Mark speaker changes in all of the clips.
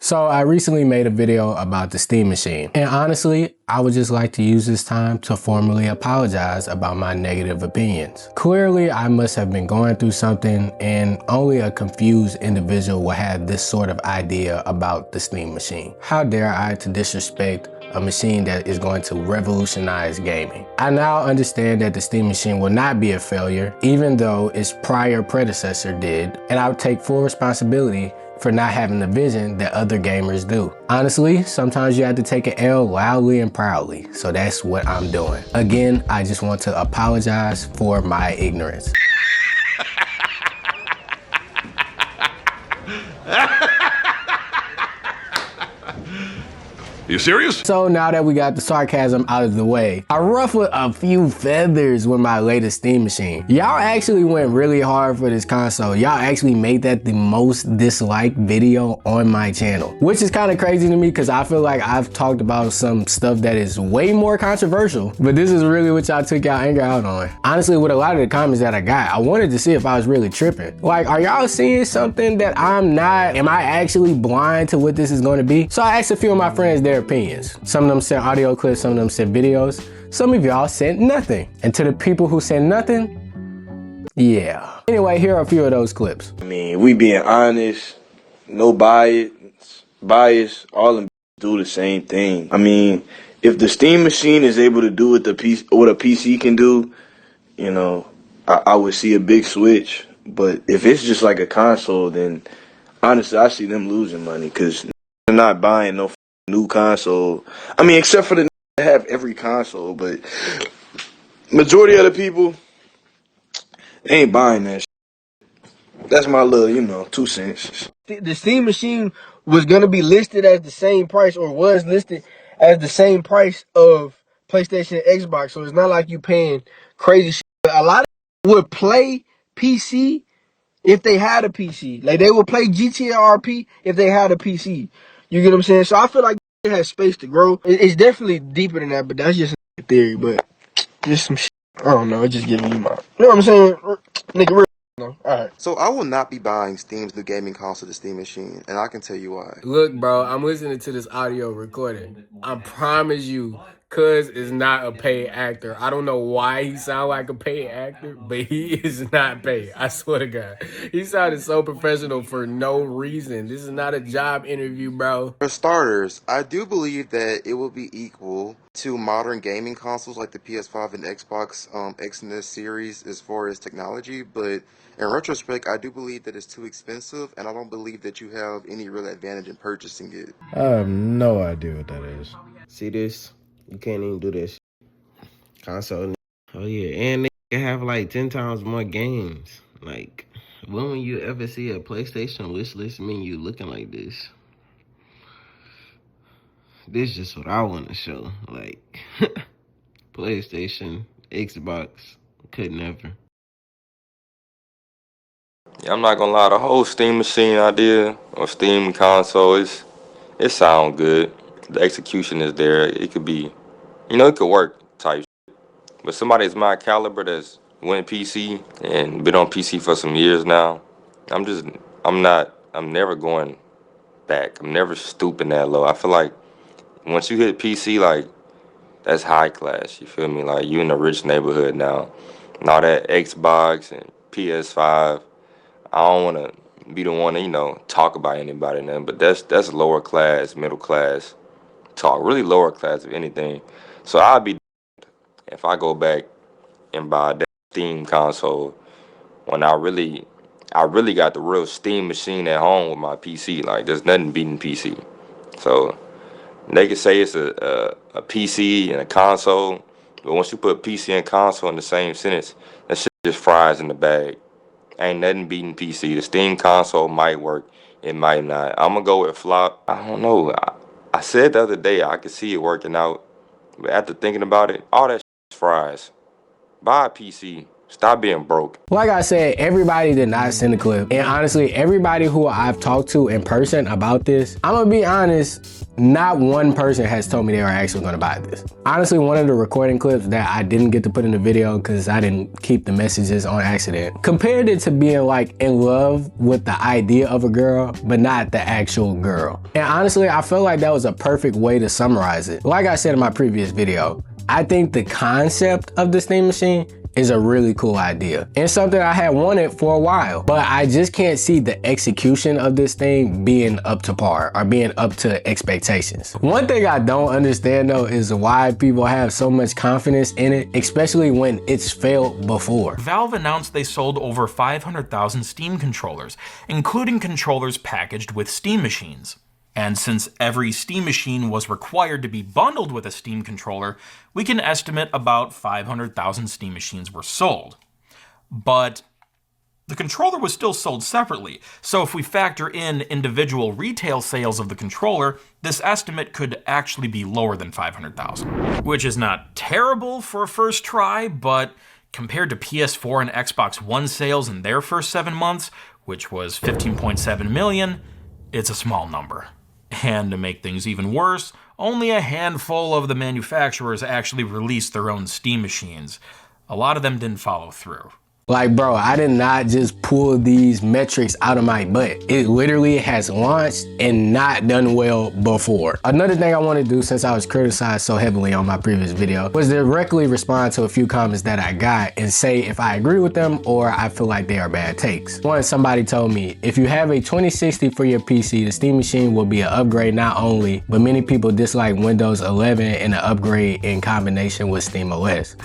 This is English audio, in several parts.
Speaker 1: So I recently made a video about the Steam Machine, and honestly, I would just like to use this time to formally apologize about my negative opinions. Clearly, I must have been going through something, and only a confused individual will have this sort of idea about the Steam Machine. How dare I to disrespect a machine that is going to revolutionize gaming. I now understand that the Steam Machine will not be a failure, even though its prior predecessor did, and I would take full responsibility for not having the vision that other gamers do. Honestly, sometimes you have to take an L loudly and proudly, so that's what I'm doing. Again, I just want to apologize for my ignorance.
Speaker 2: You serious?
Speaker 1: So now that we got the sarcasm out of the way, I ruffled a few feathers with my latest Steam Machine. Y'all actually went really hard for this console. Y'all actually made that the most disliked video on my channel, which is kind of crazy to me because I feel like I've talked about some stuff that is way more controversial, but this is really what y'all took y'all anger out on. Honestly, with a lot of the comments that I got, I wanted to see if I was really tripping. Like, are y'all seeing something that I'm not? Am I actually blind to what this is going to be? So I asked a few of my friends their opinions. Some of them sent audio clips, some of them sent videos. Some of y'all sent nothing. And to the people who sent nothing, yeah. Anyway, here are a few of those clips.
Speaker 3: I mean, we being honest, no bias, all of them do the same thing. I mean, if the Steam Machine is able to do what a PC can do, you know, I would see a big switch. But if it's just like a console, then honestly, I see them losing money because they're not buying no new console. I mean, except for the that have every console, but majority of the people, they ain't buying that shit. That's my little, 2 cents.
Speaker 4: The Steam Machine was going to be listed as the same price, or was listed as the same price of PlayStation and Xbox. So it's not like you paying crazy shit. A lot of people would play PC if they had a PC. Like, they would play GTA RP if they had a PC. You get what I'm saying? So I feel like it has space to grow. It's definitely deeper than that, but that's just a theory. But just some shit. I don't know. It's just giving you my... You know what I'm saying? Nigga, real. No. Alright.
Speaker 5: So I will not be buying Steam's new gaming console, the Steam Machine, and I can tell you why.
Speaker 1: Look, bro, I'm listening to this audio recording. I promise you, Cuz is not a paid actor. I don't know why he sound like a paid actor, but he is not paid. I swear to God. He sounded so professional for no reason. This is not a job interview, bro.
Speaker 5: For starters, I do believe that it will be equal to modern gaming consoles like the PS5 and Xbox X and S series as far as technology, but in retrospect, I do believe that it's too expensive, and I don't believe that you have any real advantage in purchasing it.
Speaker 6: I have no idea what that is. See this? You can't even do this. Console. Oh yeah, and they can have like 10 times more games. Like, when will you ever see a PlayStation wish list menu looking like this? This is just what I want to show. Like, PlayStation, Xbox, could never.
Speaker 7: Yeah, I'm not gonna lie, the whole Steam Machine idea or Steam console it sounds good. The execution is there. It could be, it could work type shit. But somebody's my caliber that's went PC and been on PC for some years now, I'm never going back. I'm never stooping that low. I feel like once you hit PC, like, that's high class. You feel me? Like, you in a rich neighborhood now. And all that Xbox and PS5. I don't want to be the one to, talk about anybody, man. But that's lower class, middle class talk. Really lower class, if anything. So I'd be if I go back and buy that Steam console when I really got the real Steam machine at home with my PC. Like, there's nothing beating PC. So they could say it's a PC and a console, but once you put PC and console in the same sentence, that shit just fries in the bag. Ain't nothing beating PC. The Steam console might work, it might not. I'm gonna go with flop. I don't know. I said the other day I could see it working out, but after thinking about it, all that shit is fries. Buy a PC. Stop being broke.
Speaker 1: Like I said, everybody did not send a clip. And honestly, everybody who I've talked to in person about this, I'm gonna be honest, not one person has told me they were actually gonna buy this. Honestly, one of the recording clips that I didn't get to put in the video because I didn't keep the messages on accident, compared it to being like in love with the idea of a girl, but not the actual girl. And honestly, I feel like that was a perfect way to summarize it. Like I said in my previous video, I think the concept of the Steam Machine is a really cool idea and something I had wanted for a while, but I just can't see the execution of this thing being up to par or being up to expectations. One thing I don't understand though is why people have so much confidence in it, especially when it's failed before.
Speaker 2: Valve announced they sold over 500,000 Steam controllers, including controllers packaged with Steam machines. And since every Steam machine was required to be bundled with a Steam controller, we can estimate about 500,000 Steam machines were sold. But the controller was still sold separately, so if we factor in individual retail sales of the controller, this estimate could actually be lower than 500,000. Which is not terrible for a first try, but compared to PS4 and Xbox One sales in their first 7 months, which was 15.7 million, it's a small number. And to make things even worse, only a handful of the manufacturers actually released their own Steam machines. A lot of them didn't follow through.
Speaker 1: Like, bro, I did not just pull these metrics out of my butt. It literally has launched and not done well before. Another thing I want to do, since I was criticized so heavily on my previous video, was directly respond to a few comments that I got and say if I agree with them or I feel like they are bad takes. One, somebody told me, if you have a 2060 for your PC, the Steam Machine will be an upgrade not only, but many people dislike Windows 11 and an upgrade in combination with Steam OS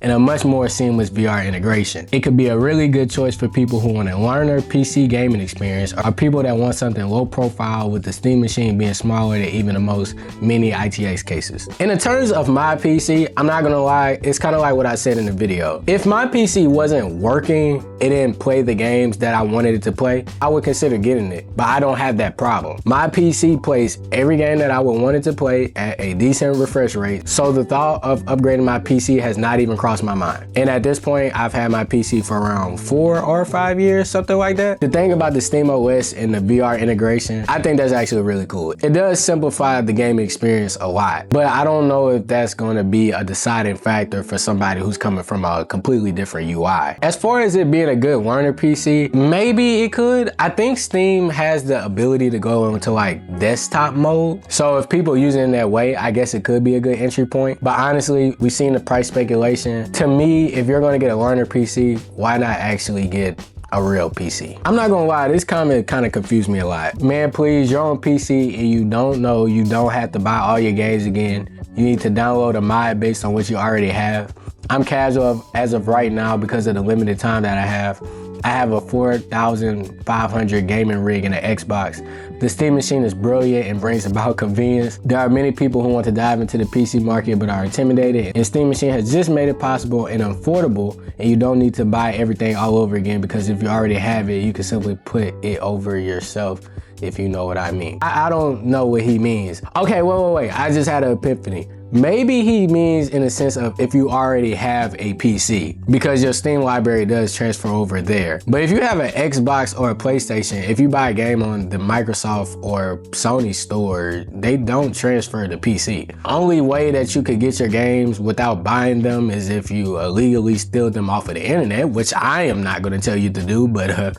Speaker 1: and a much more seamless VR integration. It could be a really good choice for people who want to learn their PC gaming experience or people that want something low profile with the Steam Machine being smaller than even the most mini ITX cases. In the terms of my PC, I'm not gonna lie, it's kind of like what I said in the video. If my PC wasn't working, it didn't play the games that I wanted it to play, I would consider getting it, but I don't have that problem. My PC plays every game that I would want it to play at a decent refresh rate, so the thought of upgrading my PC has not even crossed my mind. And at this point, I've had my PC for around 4 or 5 years, something like that. The thing about the Steam OS and the VR integration, I think that's actually really cool. It does simplify the gaming experience a lot, but I don't know if that's going to be a deciding factor for somebody who's coming from a completely different UI. As far as it being a good learner PC, maybe it could. I think Steam has the ability to go into like desktop mode. So if people use it in that way, I guess it could be a good entry point. But honestly, we've seen the price speculation. To me, if you're going to get a learner PC, why not actually get a real PC? I'm not gonna lie, this comment kind of confused me a lot. Man, please, you're on PC and you don't know you don't have to buy all your games again. You need to download a mod based on what you already have. I'm casual as of right now because of the limited time that I have. I have a 4,500 gaming rig and an Xbox. The Steam Machine is brilliant and brings about convenience. There are many people who want to dive into the PC market but are intimidated, and Steam Machine has just made it possible and affordable, and you don't need to buy everything all over again because if you already have it, you can simply put it over yourself, if you know what I mean. I don't know what he means. Okay, wait. I just had an epiphany. Maybe he means in the sense of if you already have a PC, because your Steam library does transfer over there. But if you have an Xbox or a PlayStation, if you buy a game on the Microsoft or Sony store, they don't transfer to PC. Only way that you could get your games without buying them is if you illegally steal them off of the internet, which I am not going to tell you to do, but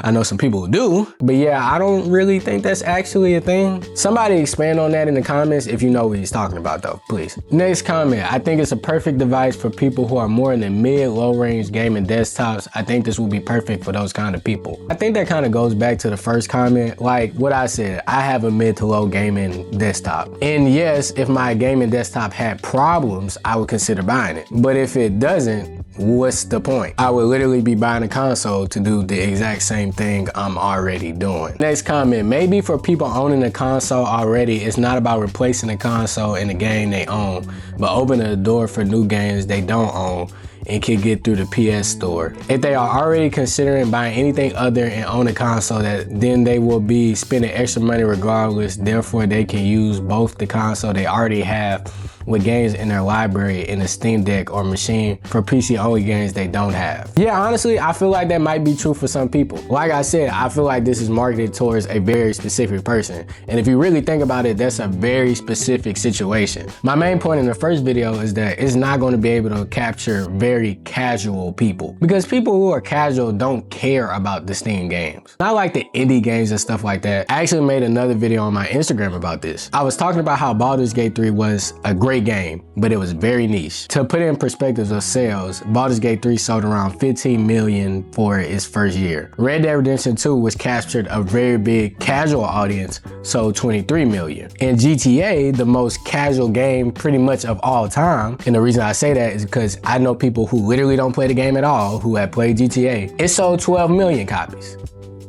Speaker 1: I know some people who do. But yeah, I don't really think that's actually a thing. Somebody expand on that in the comments if you know what he's talking about though, please. Next comment, I think it's a perfect device for people who are more in the mid-low range gaming desktops. I think this will be perfect for those kind of people. I think that kind of goes back to the first comment. Like what I said, I have a mid to low gaming desktop. And yes, if my gaming desktop had problems, I would consider buying it. But if it doesn't, what's the point? I would literally be buying a console to do the exact same thing I'm already doing. Next comment, maybe for people owning a console already, it's not about replacing the console in the game they own, but opening the door for new games they don't own and can get through the PS store. If they are already considering buying anything other and own a console, then they will be spending extra money regardless. Therefore, they can use both the console they already have with games in their library in a Steam Deck or machine for PC only games they don't have. Yeah, honestly, I feel like that might be true for some people. Like I said, I feel like this is marketed towards a very specific person. And if you really think about it, that's a very specific situation. My main point in the first video is that it's not going to be able to capture very casual people, because people who are casual don't care about the Steam games. Not like the indie games and stuff like that. I actually made another video on my Instagram about this. I was talking about how Baldur's Gate 3 was a great game, but it was very niche. To put it in perspective of sales, Baldur's Gate 3 sold around 15 million for its first year. Red Dead Redemption 2 was captured a very big casual audience, sold 23 million. And GTA, the most casual game pretty much of all time, and the reason I say that is because I know people who literally don't play the game at all who have played GTA. It sold 12 million copies.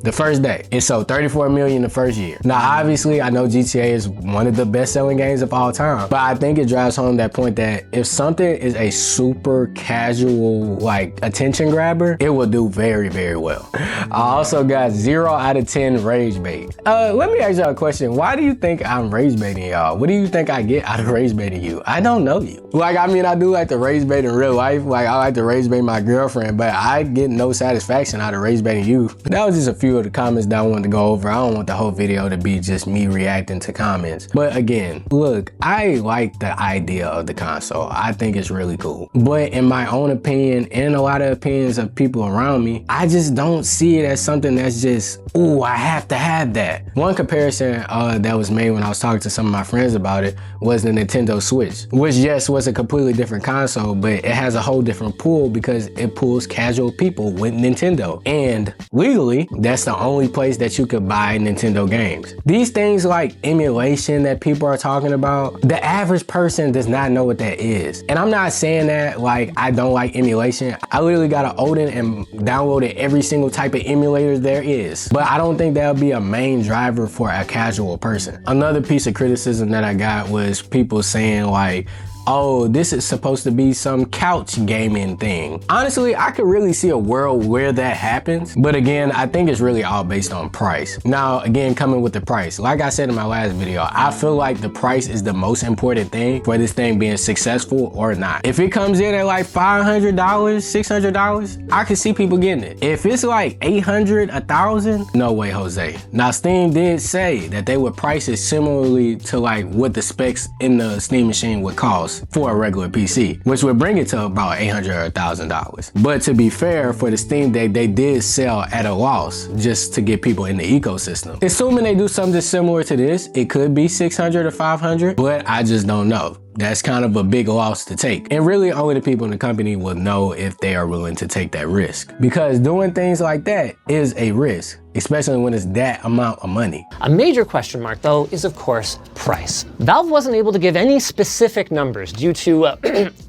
Speaker 1: The first day. It sold 34 million the first year. Now, obviously, I know GTA is one of the best-selling games of all time, but I think it drives home that point that if something is a super casual, like, attention grabber, it will do very, very well. I also got 0 out of 10 rage bait. Let me ask y'all a question. Why do you think I'm rage baiting y'all? What do you think I get out of rage baiting you? I don't know you. Like, I mean, I do like to rage bait in real life. Like, I like to rage bait my girlfriend, but I get no satisfaction out of rage baiting you. That was just a few of the comments that I wanted to go over. I don't want the whole video to be just me reacting to comments. But again, look, I like the idea of the console. I think it's really cool. But in my own opinion, and a lot of opinions of people around me, I just don't see it as something that's just, ooh, I have to have that. One comparison that was made when I was talking to some of my friends about it was the Nintendo Switch, which yes, was a completely different console, but it has a whole different pull because it pulls casual people with Nintendo. And legally, that's the only place that you could buy Nintendo games. These things like emulation that people are talking about, the average person does not know what that is. And I'm not saying that like I don't like emulation. I literally got an Odin and downloaded every single type of emulator there is. But I don't think that'll be a main driver for a casual person. Another piece of criticism that I got was people saying like, oh, this is supposed to be some couch gaming thing. Honestly, I could really see a world where that happens. But again, I think it's really all based on price. Now, again, coming with the price, like I said in my last video, I feel like the price is the most important thing for this thing being successful or not. If it comes in at like $500, $600, I can see people getting it. If it's like $800, $1,000, no way, Jose. Now, Steam did say that they would price it similarly to like what the specs in the Steam machine would cost for a regular PC, which would bring it to about $800 or $1,000. But to be fair, for the Steam Deck, they did sell at a loss just to get people in the ecosystem. Assuming they do something similar to this, it could be $600 or $500, but I just don't know. That's kind of a big loss to take. And really only the people in the company will know if they are willing to take that risk. Because doing things like that is a risk, especially when it's that amount of money.
Speaker 8: A major question mark, though, is of course price. Valve wasn't able to give any specific numbers due to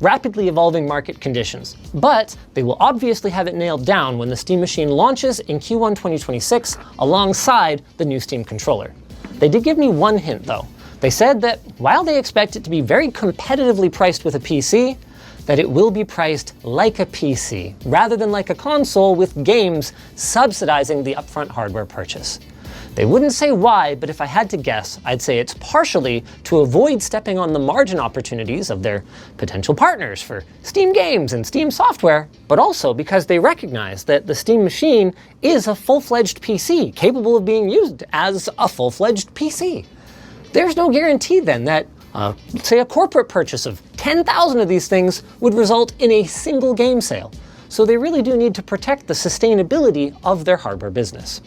Speaker 8: rapidly evolving market conditions, but they will obviously have it nailed down when the Steam machine launches in Q1 2026 alongside the new Steam controller. They did give me one hint though. They said that while they expect it to be very competitively priced with a PC, that it will be priced like a PC, rather than like a console with games subsidizing the upfront hardware purchase. They wouldn't say why, but if I had to guess, I'd say it's partially to avoid stepping on the margin opportunities of their potential partners for Steam games and Steam software, but also because they recognize that the Steam machine is a full-fledged PC, capable of being used as a full-fledged PC. There's no guarantee then that, say, a corporate purchase of 10,000 of these things would result in a single game sale. So they really do need to protect the sustainability of their hardware business.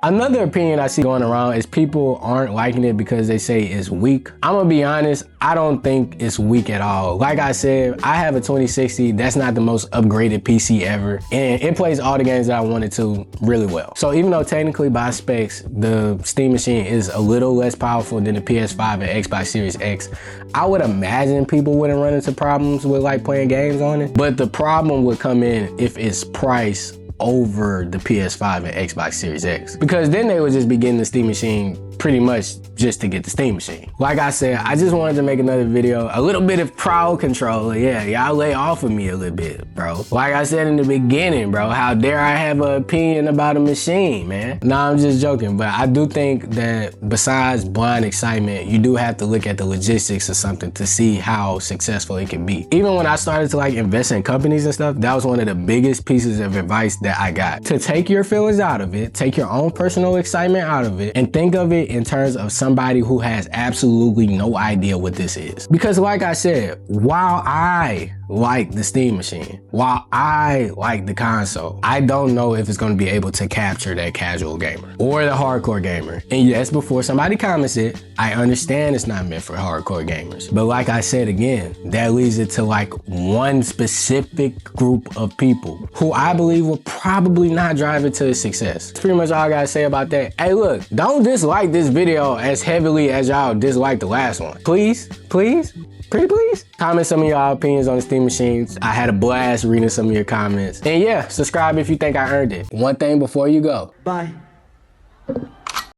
Speaker 1: Another opinion I see going around is people aren't liking it because they say it's weak. I'm gonna be honest, I don't think it's weak at all. Like I said, I have a 2060, that's not the most upgraded PC ever, and it plays all the games that I wanted to really well. So even though technically by specs, the Steam machine is a little less powerful than the PS5 and Xbox Series X, I would imagine people wouldn't run into problems with like playing games on it. But the problem would come in if its price over the PS5 and Xbox Series X. Because then they would just be getting the Steam Machine pretty much just to get the Steam Machine. Like I said, I just wanted to make another video, a little bit of crowd control. Yeah, y'all lay off of me a little bit, bro. Like I said in the beginning, bro, how dare I have an opinion about a machine, man? Nah, I'm just joking, but I do think that besides blind excitement, you do have to look at the logistics of something to see how successful it can be. Even when I started to like invest in companies and stuff, that was one of the biggest pieces of advice that I got. To take your feelings out of it, take your own personal excitement out of it, and think of it in terms of somebody who has absolutely no idea what this is. Because like I said, while I like the Steam Machine, while I like the console, I don't know if it's going to be able to capture that casual gamer or the hardcore gamer. And yes, before somebody comments it, I understand it's not meant for hardcore gamers. But like I said again, that leads it to like one specific group of people who I believe will probably not drive it to success. That's pretty much all I gotta say about that. Hey look, don't dislike this video as heavily as y'all disliked the last one. Please, please. Pretty please? Comment some of y'all opinions on the Steam Machines. I had a blast reading some of your comments. And yeah, subscribe if you think I earned it. One thing before you go.
Speaker 9: Bye.